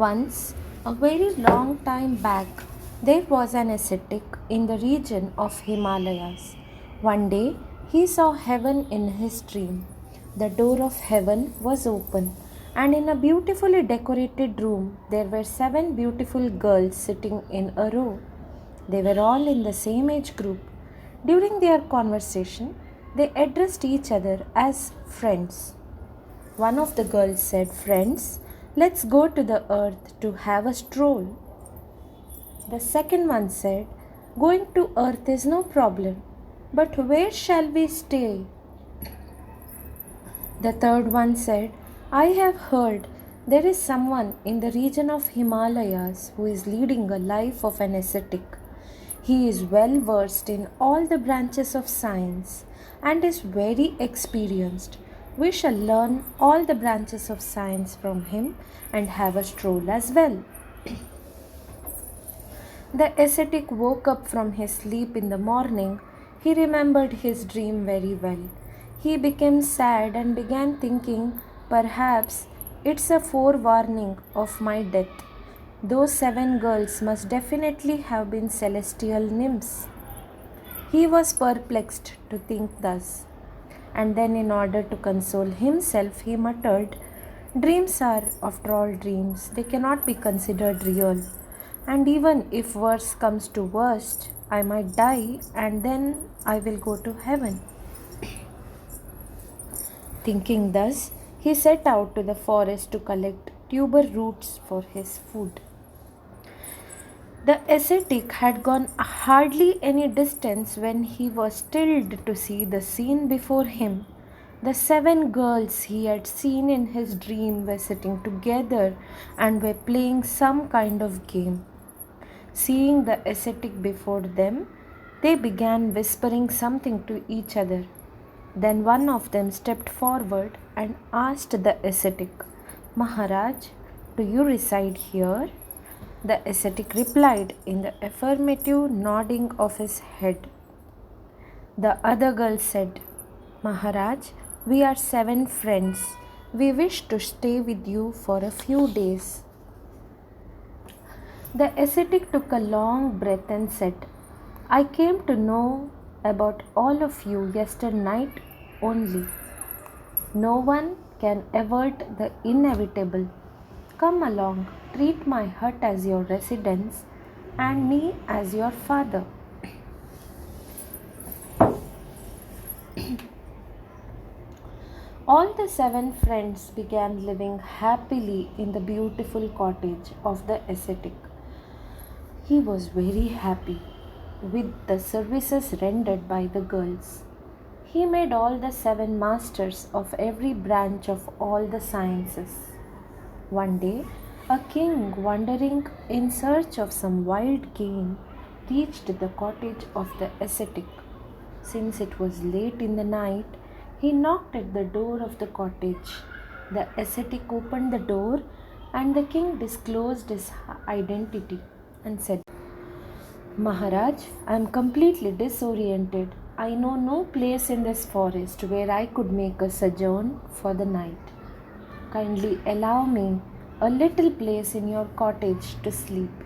Once, a very long time back, there was an ascetic in the region of Himalayas. One day, he saw heaven in his dream. The door of heaven was open, and in a beautifully decorated room, there were seven beautiful girls sitting in a row. They were all in the same age group. During their conversation, they addressed each other as friends. One of the girls said, "Friends, let's go to the earth to have a stroll." The second one said, "Going to earth is no problem, but where shall we stay?" The third one said, "I have heard there is someone in the region of Himalayas who is leading a life of an ascetic. He is well versed in all the branches of science and is very experienced. We shall learn all the branches of science from him and have a stroll as well." The ascetic woke up from his sleep in the morning. He remembered his dream very well. He became sad and began thinking, perhaps it's a forewarning of my death. Those seven girls must definitely have been celestial nymphs. He was perplexed to think thus. And then, in order to console himself, he muttered, "Dreams are, after all, dreams. They cannot be considered real. And even if worse comes to worst, I might die and then I will go to heaven." Thinking thus, he set out to the forest to collect tuber roots for his food. The ascetic had gone hardly any distance when he was stilled to see the scene before him. The seven girls he had seen in his dream were sitting together and were playing some kind of game. Seeing the ascetic before them, they began whispering something to each other. Then one of them stepped forward and asked the ascetic, "Maharaj, do you reside here?" The ascetic replied in the affirmative, nodding of his head. The other girl said, "Maharaj, we are seven friends. We wish to stay with you for a few days." The ascetic took a long breath and said, "I came to know about all of you yesternight only. No one can avert the inevitable. Come along, treat my hut as your residence and me as your father." All the seven friends began living happily in the beautiful cottage of the ascetic. He was very happy with the services rendered by the girls. He made all the seven masters of every branch of all the sciences. One day, a king wandering in search of some wild game reached the cottage of the ascetic. Since it was late in the night, he knocked at the door of the cottage. The ascetic opened the door and the king disclosed his identity and said, "Maharaj, I am completely disoriented. I know no place in this forest where I could make a sojourn for the night. Kindly allow me a little place in your cottage to sleep.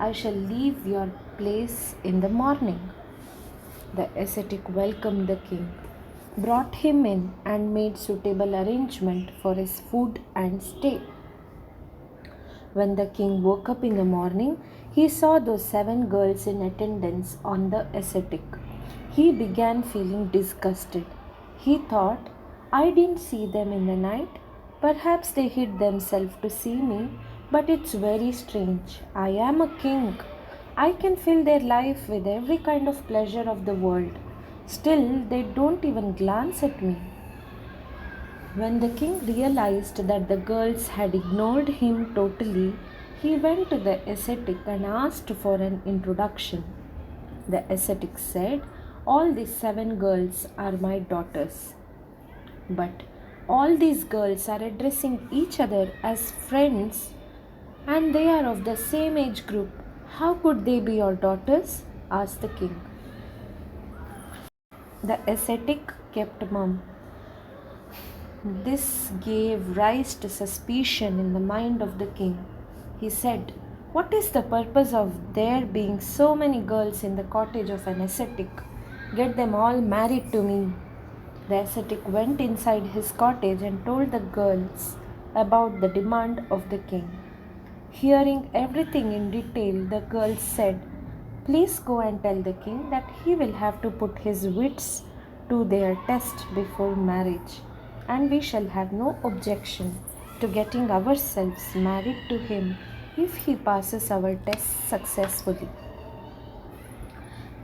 I shall leave your place in the morning." The ascetic welcomed the king, brought him in, and made suitable arrangement for his food and stay. When the king woke up in the morning, he saw those seven girls in attendance on the ascetic. He began feeling disgusted. He thought, "I didn't see them in the night. Perhaps they hid themselves to see me, but it's very strange. I am a king. I can fill their life with every kind of pleasure of the world. Still, they don't even glance at me." When the king realized that the girls had ignored him totally, he went to the ascetic and asked for an introduction. The ascetic said, "All these seven girls are my daughters. But all these girls are addressing each other as friends and they are of the same age group. How could they be your daughters?" asked the king. The ascetic kept mum. This gave rise to suspicion in the mind of the king. He said, "What is the purpose of there being so many girls in the cottage of an ascetic? Get them all married to me." The ascetic went inside his cottage and told the girls about the demand of the king. Hearing everything in detail, the girls said, "Please go and tell the king that he will have to put his wits to their test before marriage, and we shall have no objection to getting ourselves married to him if he passes our tests successfully."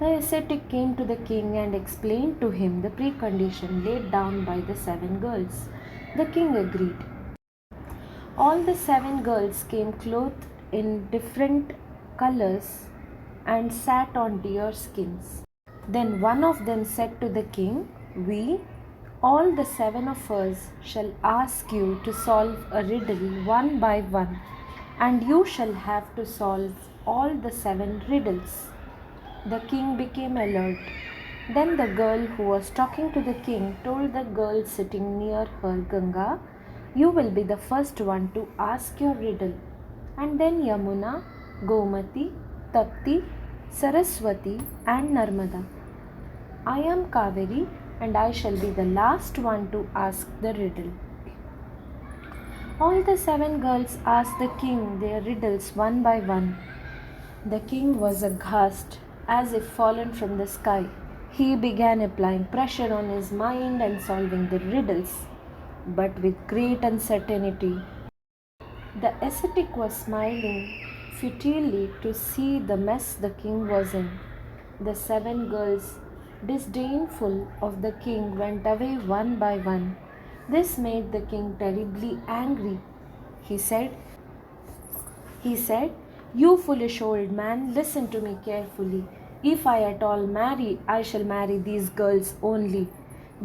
The ascetic came to the king and explained to him the precondition laid down by the 7 girls. The king agreed. All the 7 girls came clothed in different colors and sat on deer skins. Then one of them said to the king, "We, all the 7 of us, shall ask you to solve a riddle one by one, and you shall have to solve all the 7 riddles." The king became alert. Then the girl who was talking to the king told the girl sitting near her, "Ganga, you will be the first one to ask your riddle, and then Yamuna, Gomati, Tapti, Saraswati, and Narmada. I am Kaveri, and I shall be the last one to ask the riddle." All the 7 girls asked the king their riddles one by one. The king was aghast, as if fallen from the sky. He began applying pressure on his mind and solving the riddles, but with great uncertainty. The ascetic was smiling futilely to see the mess the king was in. The 7 girls, disdainful of the king, went away one by one. This made the king terribly angry. He said, he said, "You foolish old man, listen to me carefully. If I at all marry, I shall marry these girls only.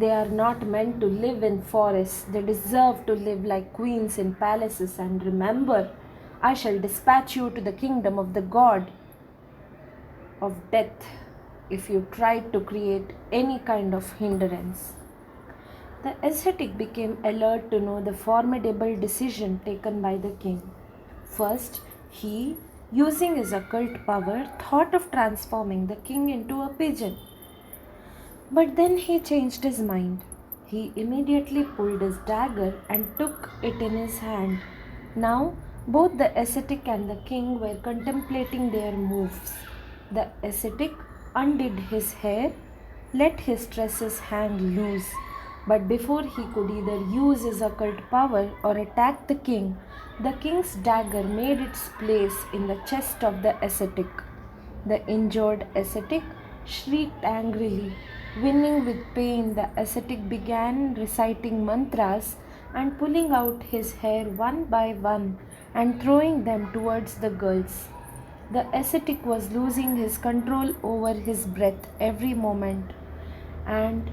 They are not meant to live in forests. They deserve to live like queens in palaces. And remember, I shall dispatch you to the kingdom of the god of death if you try to create any kind of hindrance." The ascetic became alert to know the formidable decision taken by the king. First, he, using his occult power, thought of transforming the king into a pigeon. But then he changed his mind. He immediately pulled his dagger and took it in his hand. Now, both the ascetic and the king were contemplating their moves. The ascetic undid his hair, let his tresses hang loose. But before he could either use his occult power or attack the king's dagger made its place in the chest of the ascetic. The injured ascetic shrieked angrily. Winning with pain, the ascetic began reciting mantras and pulling out his hair one by one and throwing them towards the girls. The ascetic was losing his control over his breath every moment and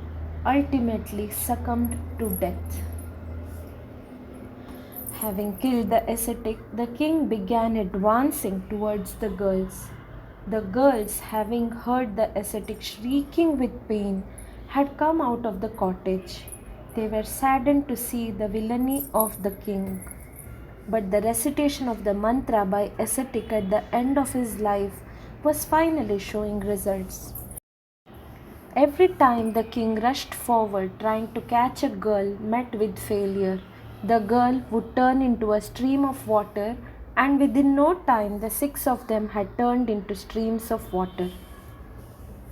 ultimately succumbed to death. Having killed the ascetic, the king began advancing towards the girls. The girls, having heard the ascetic shrieking with pain, had come out of the cottage. They were saddened to see the villainy of the king. But the recitation of the mantra by ascetic at the end of his life was finally showing results. Every time the king rushed forward trying to catch a girl met with failure. The girl would turn into a stream of water, and within no time the 6 of them had turned into streams of water.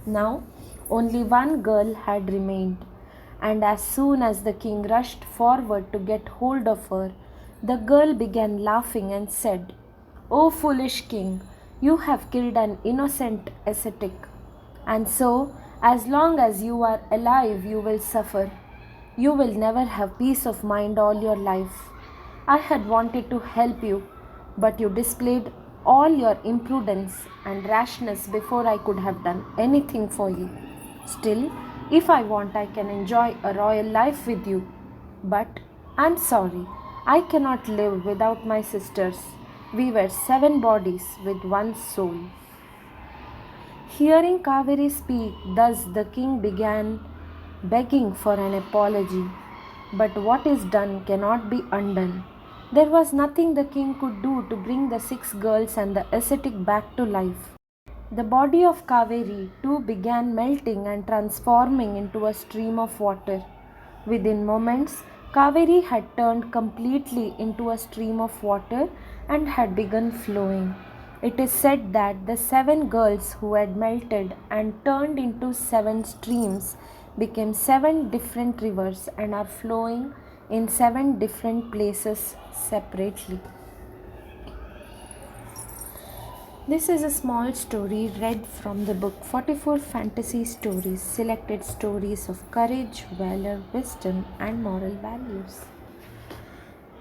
Now only one girl had remained, and as soon as the king rushed forward to get hold of her, the girl began laughing and said, "O foolish king, you have killed an innocent ascetic, and so, as long as you are alive, you will suffer. You will never have peace of mind all your life. I had wanted to help you, but you displayed all your imprudence and rashness before I could have done anything for you. Still, if I want, I can enjoy a royal life with you. But I'm sorry, I cannot live without my sisters. We were 7 bodies with one soul." Hearing Kaveri speak thus, the king began begging for an apology. But what is done cannot be undone. There was nothing the king could do to bring the 6 girls and the ascetic back to life. The body of Kaveri too began melting and transforming into a stream of water. Within moments, Kaveri had turned completely into a stream of water and had begun flowing. It is said that the 7 girls who had melted and turned into 7 streams became 7 different rivers and are flowing in 7 different places separately. This is a small story read from the book 44 Fantasy Stories, selected stories of courage, valor, wisdom, and moral values.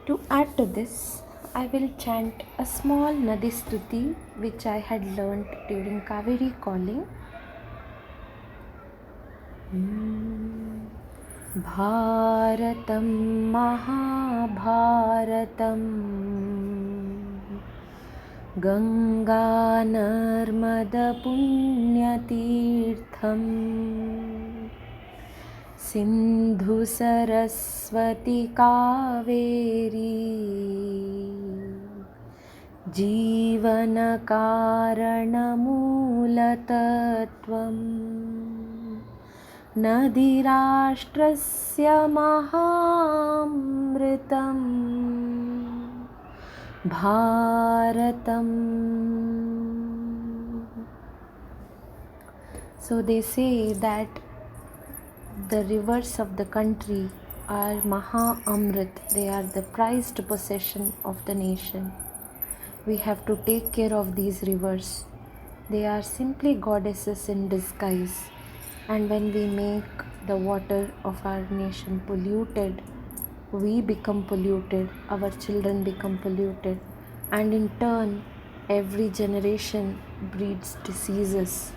To add to this, I will chant a small Nadi Stuti which I had learnt during Kaveri calling. Bharatam Mahabharatam Ganga Narmada Punyatirtham Sindhu Saraswati Kaveri Jivana Karanamulatatvam Nadirashtrasya Mahamritam Bharatam. So they say that the rivers of the country are Maha Amrit. They are the prized possession of the nation. We have to take care of these rivers. They are simply goddesses in disguise. And when we make the water of our nation polluted, we become polluted, our children become polluted, and in turn, every generation breeds diseases.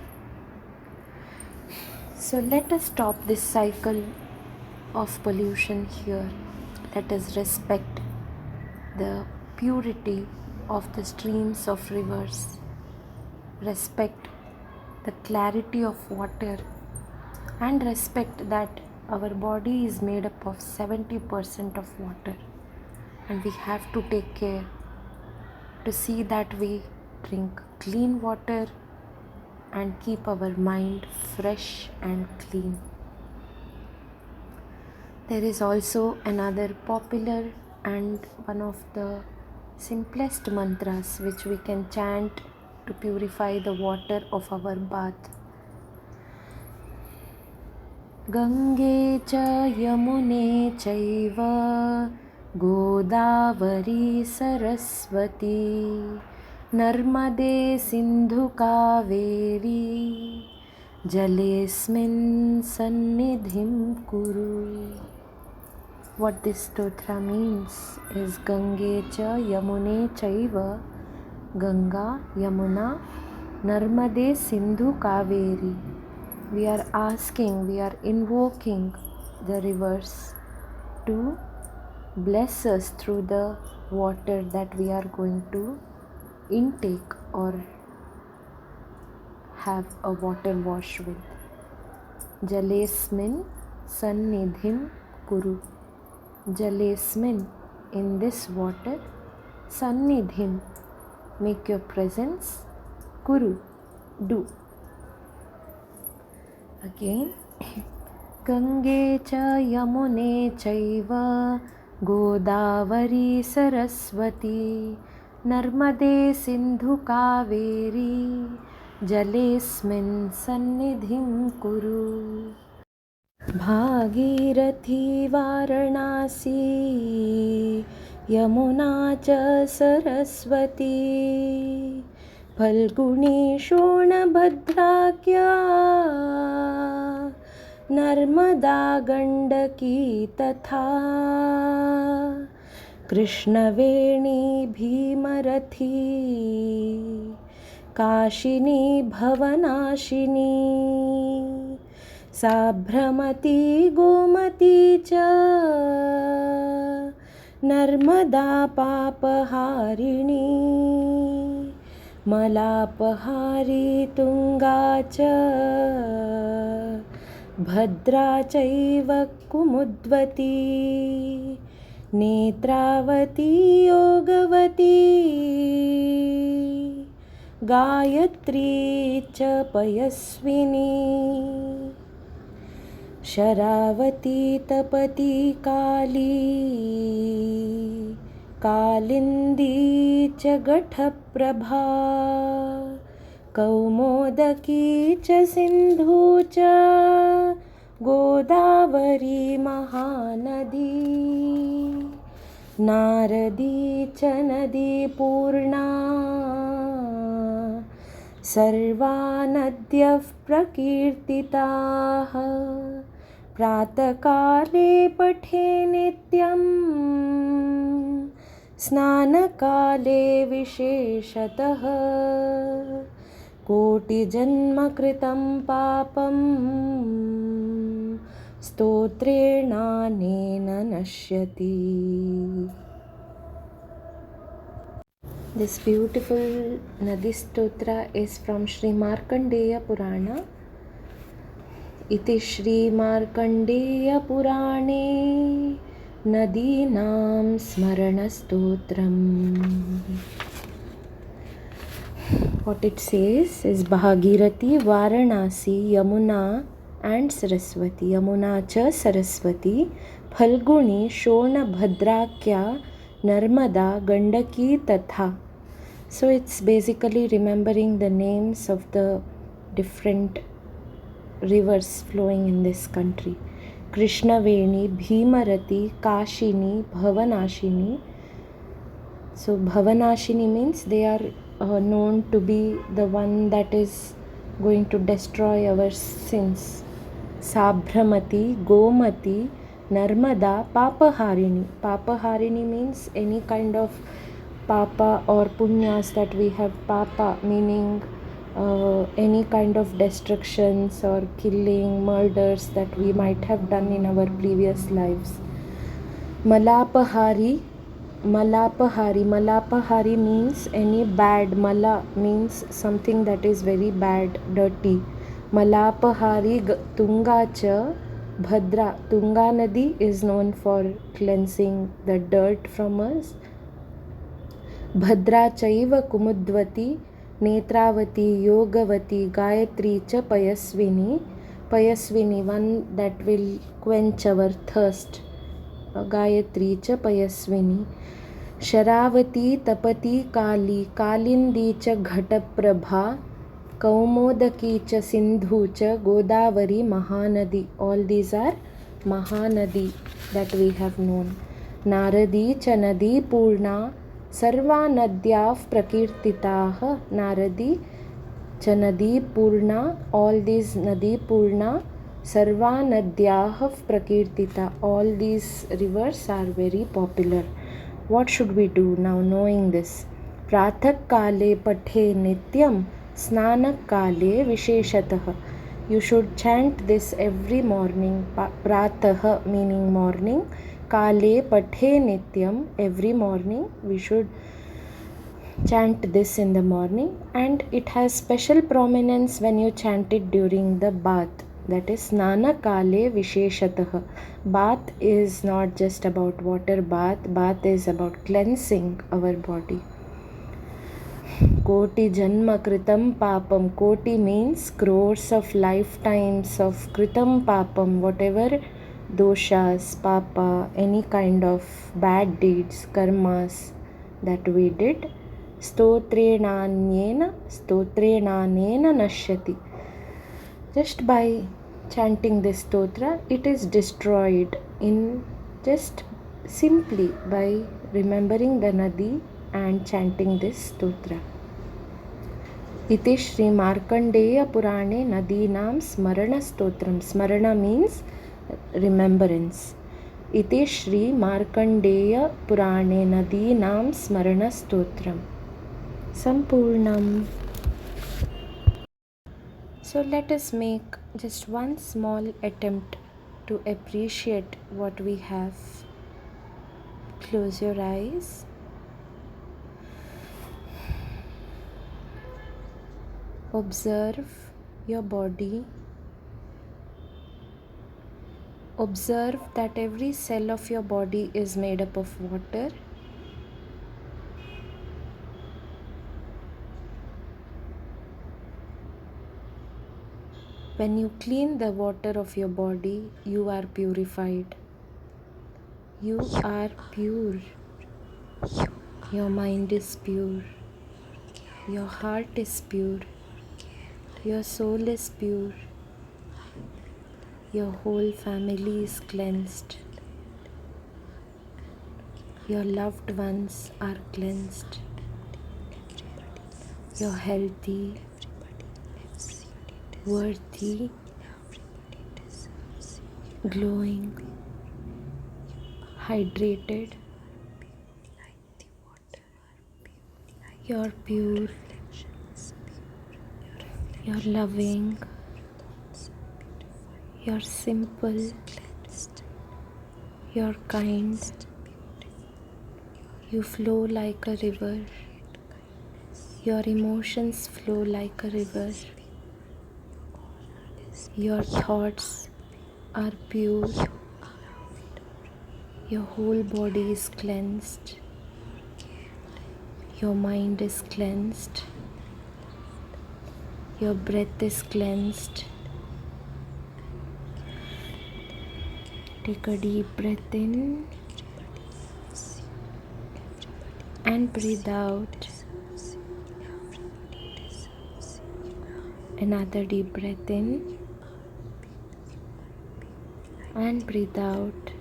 So let us stop this cycle of pollution here. Let us respect the purity of the streams of rivers, respect the clarity of water, and respect that our body is made up of 70% of water, and we have to take care to see that we drink clean water and keep our mind fresh and clean. There is also another popular and one of the simplest mantras which we can chant to purify the water of our bath. Gange cha yamune chaiva Godavari Saraswati Narmade Sindhu Kaveri Jalesmin Sannidhim Kuru. What this stotra means is Gange cha Yamune chaiva Ganga, Yamuna, Narmade Sindhu Kaveri. We are asking, we are invoking the rivers to bless us through the water that we are going to intake or have a water wash with. Jalesmin Sannidhim Kuru. Jalesmin, in this water, Sannidhim, make your presence, Kuru, do. Again, Gange cha Yamune chaiva Godavari Saraswati Narmade Sindhu Kaveri Jalesmin Sannidhim Kuru. Bhagirathi Varanasi Yamuna cha Saraswati Phalguni Shonabhadrakya Narmada Gandaki Tatha Krishnaveni Bhimarathi Kashini Bhavanashini Sabhramati Gomati cha Narmada Papaharini Malapahari Tunga cha Bhadra chaiva Kumudvati Netravati योगवती Gayatri च पयस्विनी शरावती तपती काली कालिन्दी च घटप्रभा कौमोदकी च सिन्धु च गोदावरी महानदी नारदी च नदी पूर्णा सर्वा नद्यः प्रकीर्तिताः प्रातःकाले पठे नित्यं स्नानकाले विशेषतः कोटिजन्मकृतं पापं स्तोत्रेणानेन नश्यति. This beautiful Nadi Stotra is from Sri Markandeya Purana. Iti Shri Markandeya Purane Nadinam Smarana Stotram. What it says is Bhagirathi, Varanasi, Yamuna and Saraswati. Yamuna cha Saraswati, Phalguni, Shona Bhadrakya, Narmada, Gandaki Tatha. So it's basically remembering the names of the different rivers flowing in this country. Krishnaveni, Bhimarati, Kashini, Bhavanashini. So Bhavanashini means they are known to be the one that is going to destroy our sins. Sabhramati, Gomati, Narmada, Papaharini. Papaharini means any kind of papa or punyas that we have. Papa meaning any kind of destructions or killing, murders that we might have done in our previous lives. Malapahari, Malapahari means any bad. Mala means something that is very bad, dirty. Malapahari Tunga cha Bhadra. Tunga Nadi is known for cleansing the dirt from us. Bhadra chaiva Kumudvati, Netravati, Yogavati, Gayatri cha Payasvini. Payasvini, one that will quench our thirst. Gayatri cha Payasvini. Sharavati, Tapati, Kali, Kalindi cha Ghataprabha, Kaumodaki cha Sindhu cha Godavari Mahanadi. All these are Mahanadi that we have known. Naradi cha Nadi Purna, Sarva Nadyah Prakirtitaha. Naradi cha Nadi Purna, all these Nadi Purna, Sarva Nadyah Prakirtita. All these rivers are very popular. What should we do now knowing this? Prathak Kale Pathe Nityam, Snanak Kale Visheshatah. You should chant this every morning. Pratah meaning morning. Kale Pathe Nityam, every morning we should chant this in the morning, and it has special prominence when you chant it during the bath. That is Snana Kale Visheshatah. Bath is not just about water bath. Bath is about cleansing our body. Koti Janma Kritam Papam. Koti means crores of lifetimes of Kritam Papam. Whatever doshas, papa, any kind of bad deeds, karmas that we did. Stotrenanena nashyati. Just by chanting this stotra, it is destroyed in just simply by remembering the Nadi and chanting this stotra. Iti Shri Markandeya Purane Nadinam Smarana Stotram. Smarana means remembrance. Iti Shri Markandeya Purane Nadinam Smarana Stotram. Sampurnam. So let us make just one small attempt to appreciate what we have. Close your eyes. Observe your body. Observe that every cell of your body is made up of water. When you clean the water of your body, you are purified. You are pure. Your mind is pure. Your heart is pure. Your soul is pure. Your whole family is cleansed. Your loved ones are cleansed. You're healthy, worthy, glowing, hydrated. You're pure. You're loving. You're simple. You're kind. You flow like a river. Your emotions flow like a river. Your thoughts are pure. Your whole body is cleansed. Your mind is cleansed. Your breath is cleansed. Take a deep breath in and breathe out. Another deep breath in and breathe out.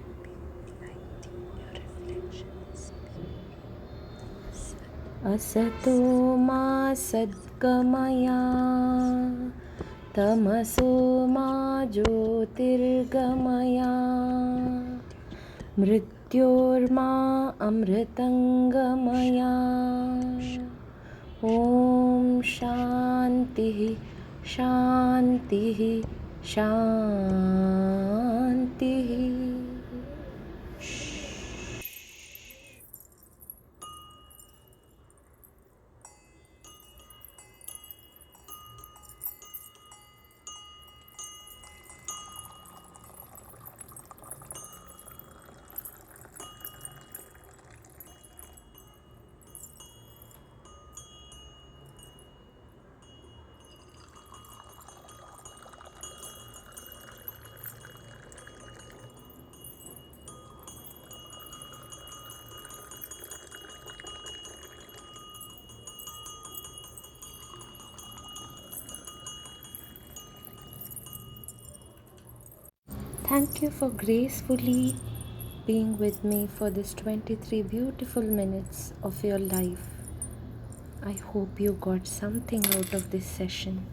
Asato ma sadgamaya tamaso ma jyotirgamaya mrityorma amritangamaya. Om Shanti Shanti Shanti. Thank you for gracefully being with me for this 23 beautiful minutes of your life. I hope you got something out of this session.